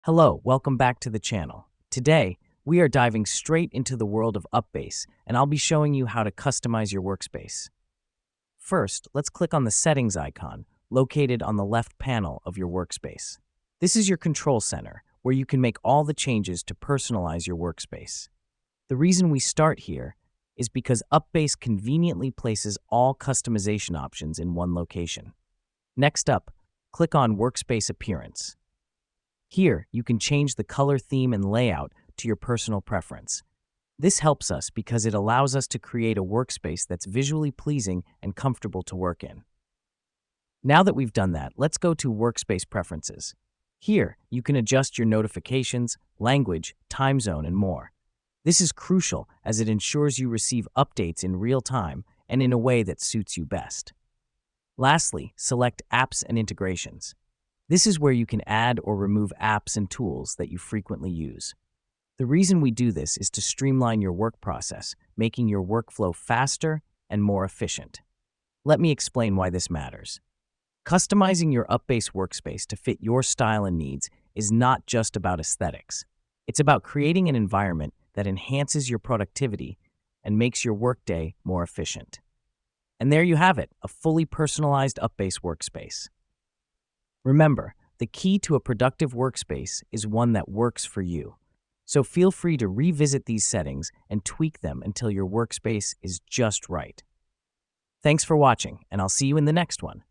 Hello, welcome back to the channel. Today, we are diving straight into the world of UPBASE, and I'll be showing you how to customize your workspace. First, let's click on the Settings icon, located on the left panel of your workspace. This is your control center, where you can make all the changes to personalize your workspace. The reason we start here is because UPBASE conveniently places all customization options in one location. Next up, click on Workspace Appearance. Here, you can change the color theme and layout to your personal preference. This helps us because it allows us to create a workspace that's visually pleasing and comfortable to work in. Now that we've done that, let's go to Workspace Preferences. Here, you can adjust your notifications, language, time zone, and more. This is crucial as it ensures you receive updates in real time and in a way that suits you best. Lastly, select Apps and Integrations. This is where you can add or remove apps and tools that you frequently use. The reason we do this is to streamline your work process, making your workflow faster and more efficient. Let me explain why this matters. Customizing your UPBASE workspace to fit your style and needs is not just about aesthetics. It's about creating an environment that enhances your productivity and makes your workday more efficient. And there you have it, a fully personalized UPBASE workspace. Remember, the key to a productive workspace is one that works for you. So feel free to revisit these settings and tweak them until your workspace is just right. Thanks for watching, and I'll see you in the next one.